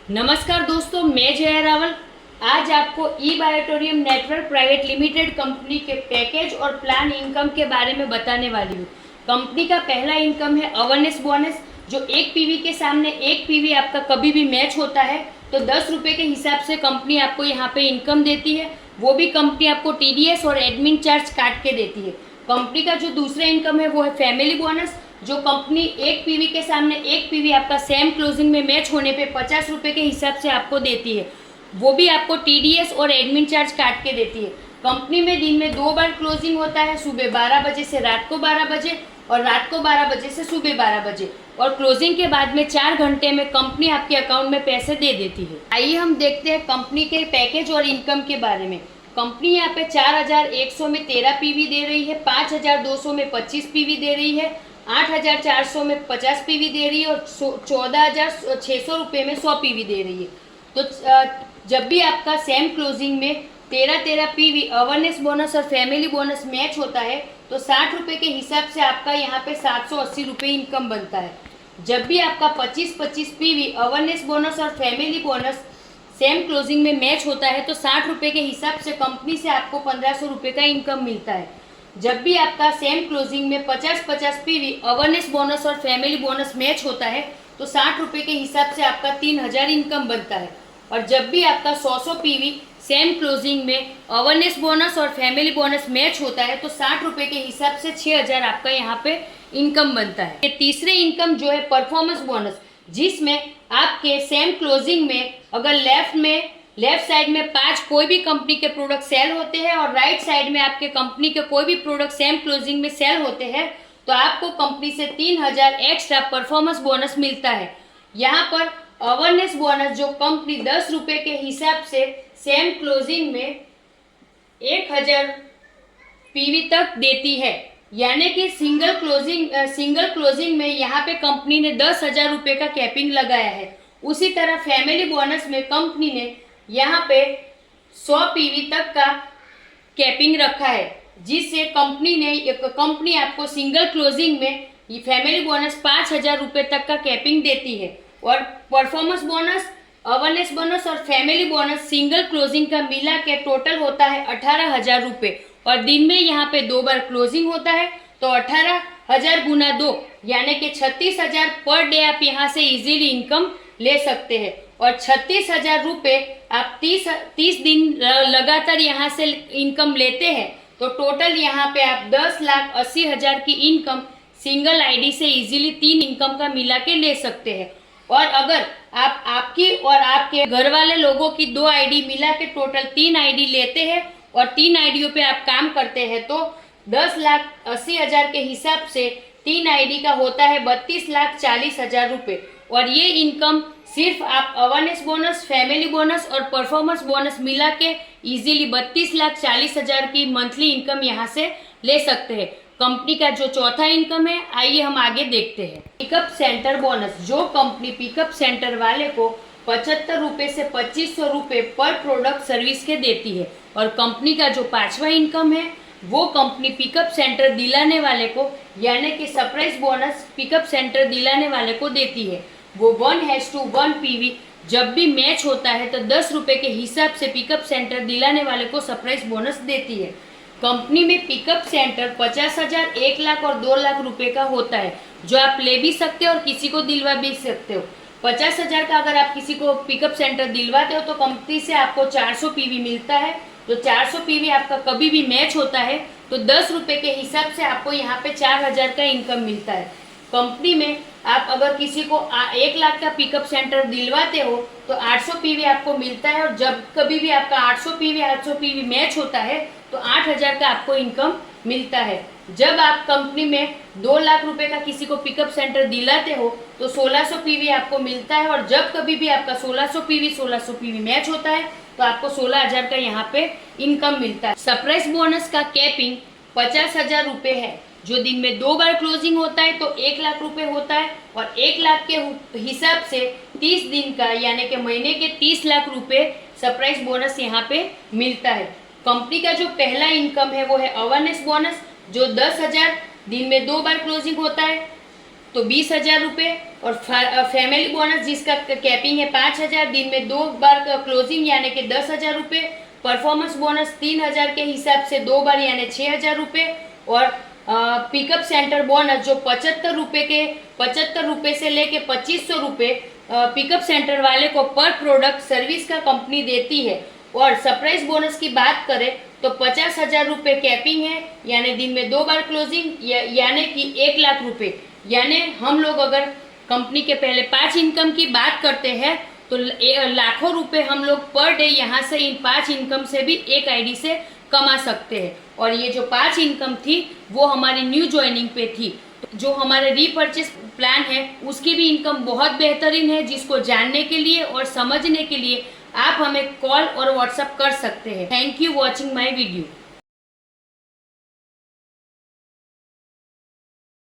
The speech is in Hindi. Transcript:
नमस्कार दोस्तों, मैं जया रावल आज आपको ई बायोटोरियम नेटवर्क प्राइवेट लिमिटेड कंपनी के पैकेज और प्लान इनकम के बारे में बताने वाली हूँ। कंपनी का पहला इनकम है अवेयरनेस बोनस, जो एक पीवी के सामने एक पीवी आपका कभी भी मैच होता है तो 10 रुपये के हिसाब से कंपनी आपको यहाँ पे इनकम देती है। वो भी कंपनी आपको टीडीएस और एडमिन चार्ज काट के देती है। कंपनी का जो दूसरा इनकम है वो है फैमिली बोनस, जो कंपनी एक पीवी के सामने एक पीवी आपका सेम क्लोजिंग में मैच होने पे 50 रुपये के हिसाब से आपको देती है। वो भी आपको टीडीएस और एडमिन चार्ज काट के देती है। कंपनी में दिन में 2 बार क्लोजिंग होता है, सुबह 12 बजे से रात को 12 बजे और रात को 12 बजे से सुबह 12 बजे, और क्लोजिंग के बाद में 4 घंटे में कंपनी आपके अकाउंट में पैसे दे देती है। आइए हम देखते हैं कंपनी के पैकेज और इनकम के बारे में। कंपनी यहाँ पे 4100 में 13 पीवी दे रही है, 5200 में 25 पीवी दे रही है, 8400 में 50 पीवी दे रही है और 14600 रुपये में 100 पीवी दे रही है। तो जब भी आपका सेम क्लोजिंग में 13 पीवी अवेयरनेस बोनस और फैमिली बोनस मैच होता है तो 60 रुपये के हिसाब से आपका यहाँ पे 780 रुपये इनकम बनता है। जब भी आपका 25 पीवी अवेयरनेस बोनस और फैमिली बोनस सेम क्लोजिंग में मैच होता है तो 60 रुपये के हिसाब से कंपनी से आपको 1500 रुपये का इनकम मिलता है। जब भी आपका सेम क्लोजिंग में 50 पीवी अवेयरनेस बोनस और फैमिली बोनस मैच होता है तो 60 रुपये के हिसाब से आपका 3000 इनकम बनता है। और जब भी आपका 100 पीवी सेम क्लोजिंग में अवेयरनेस बोनस और फैमिली बोनस मैच होता है तो 60 रुपये के हिसाब से 6000 आपका यहाँ पे इनकम बनता है। तीसरे इनकम जो है परफॉर्मेंस बोनस, जिसमें आपके सेम क्लोजिंग में अगर लेफ्ट साइड में 5 कोई भी कंपनी के प्रोडक्ट सेल होते हैं और राइट साइड में आपके कंपनी के कोई भी प्रोडक्ट सेम क्लोजिंग में सेल होते हैं तो आपको कंपनी से 3000 एक्स्ट्रा परफॉर्मेंस बोनस मिलता है। यहाँ पर अवेयरनेस बोनस जो कंपनी 10 रुपये के हिसाब से सेम क्लोजिंग में 1000 पीवी तक देती है, यानी कि सिंगल क्लोजिंग में यहाँ पे कंपनी ने 10,000 रुपये का कैपिंग लगाया है। उसी तरह फैमिली बोनस में कंपनी ने यहाँ पे 100 पीवी तक का कैपिंग रखा है, जिससे कंपनी आपको सिंगल क्लोजिंग में ये फैमिली बोनस 5000 रुपये तक का कैपिंग देती है। और परफॉर्मेंस बोनस, अवेयरनेस बोनस और फैमिली बोनस सिंगल क्लोजिंग का मिला के टोटल होता है 18,000 रुपये, और दिन में यहाँ पे 2 बार क्लोजिंग होता है तो 18,000 गुना 2 यानी कि 36,000 पर डे आप यहाँ से इजीली इनकम ले सकते हैं। और 36,000 रुपये आप 30 दिन लगातार यहाँ से इनकम लेते हैं तो टोटल यहाँ पे आप 10,80,000 की इनकम सिंगल आईडी से इजीली 3 इनकम का मिला के ले सकते हैं। और अगर आप आपकी और आपके घर वाले लोगों की 2 आईडी मिला के टोटल 3 आईडी लेते हैं और 3 आईडियों पे आप काम करते हैं तो 10,80,000 के हिसाब से 3 आईडी का होता है 32,40,000 रुपये। और ये इनकम सिर्फ आप अवेयरनेस बोनस, फैमिली बोनस और परफॉर्मेंस बोनस मिला के इजीली 32,40,000 की मंथली इनकम यहाँ से ले सकते हैं। कंपनी का जो चौथा इनकम है, आइए हम आगे देखते हैं। पिकअप सेंटर बोनस, जो कंपनी पिकअप सेंटर वाले को 75 रुपये से 2500 रुपये पर प्रोडक्ट सर्विस के देती है। और कंपनी का जो 5वां इनकम है वो कंपनी पिकअप सेंटर दिलाने वाले को, यानी कि सरप्राइज बोनस पिकअप सेंटर दिलाने वाले को देती है। वो 1:1 पीवी जब भी मैच होता है तो 10 रुपये के हिसाब से पिकअप सेंटर दिलाने वाले को सरप्राइज बोनस देती है। कंपनी में पिकअप सेंटर 50,000, 1 लाख और 2 लाख रुपए का होता है, जो आप ले भी सकते हो और किसी को दिलवा भी सकते हो। 50,000 का अगर आप किसी को पिकअप सेंटर दिलवाते हो तो कंपनी से आपको 400 पीवी मिलता है। तो 400 पीवी आपका कभी भी मैच होता है तो 10 रुपये के हिसाब से आपको यहाँ पे 4000 का इनकम मिलता है। कंपनी में आप अगर किसी को 1 लाख का पिकअप सेंटर दिलवाते हो तो 800 पीवी आपको मिलता है, और जब कभी भी आपका 800 पीवी मैच होता है तो 8000 का आपको इनकम मिलता है। जब आप कंपनी में 2 लाख रुपए का किसी को पिकअप सेंटर दिलाते हो तो 1600 पीवी आपको मिलता है, और जब कभी भी आपका 1600 पीवी मैच होता है तो आपको 16,000 का यहाँ पे इनकम मिलता है। सरप्राइज बोनस का कैपिंग 50,000 रुपये है, जो दिन में 2 बार क्लोजिंग होता है तो 1 लाख रुपए होता है, और 1 लाख के हिसाब से 30 दिन का यानी कि महीने के 30 लाख रुपए सरप्राइज बोनस यहाँ पे मिलता है। कंपनी का जो पहला इनकम है वो है अवेयरनेस बोनस, जो 10,000 दिन में 2 बार क्लोजिंग होता है तो 20,000 रुपये, और फैमिली बोनस जिसका कैपिंग है 5,000, दिन में 2 बार क्लोजिंग यानी कि 10,000 रुपये। परफॉर्मेंस बोनस 3,000 के हिसाब से 2 बार यानी 6,000 रुपये। और पिकअप सेंटर बोनस जो 75 रुपये से लेके 2500 रुपये पिकअप सेंटर वाले को पर प्रोडक्ट सर्विस का कंपनी देती है। और सरप्राइज बोनस की बात करें तो 50,000 रुपये कैपिंग है, यानी दिन में 2 बार क्लोजिंग यानी कि 1 लाख रुपये। यानी हम लोग अगर कंपनी के पहले 5 इनकम की बात करते हैं तो लाखों रुपए हम लोग पर डे यहाँ से इन 5 इनकम से भी एक आईडी से कमा सकते हैं। और ये जो 5 इनकम थी वो हमारी न्यू ज्वाइनिंग पे थी। जो हमारे रीपर्चेस प्लान है उसकी भी इनकम बहुत बेहतरीन है, जिसको जानने के लिए और समझने के लिए आप हमें कॉल और व्हाट्सएप कर सकते हैं। Thank you watching my video.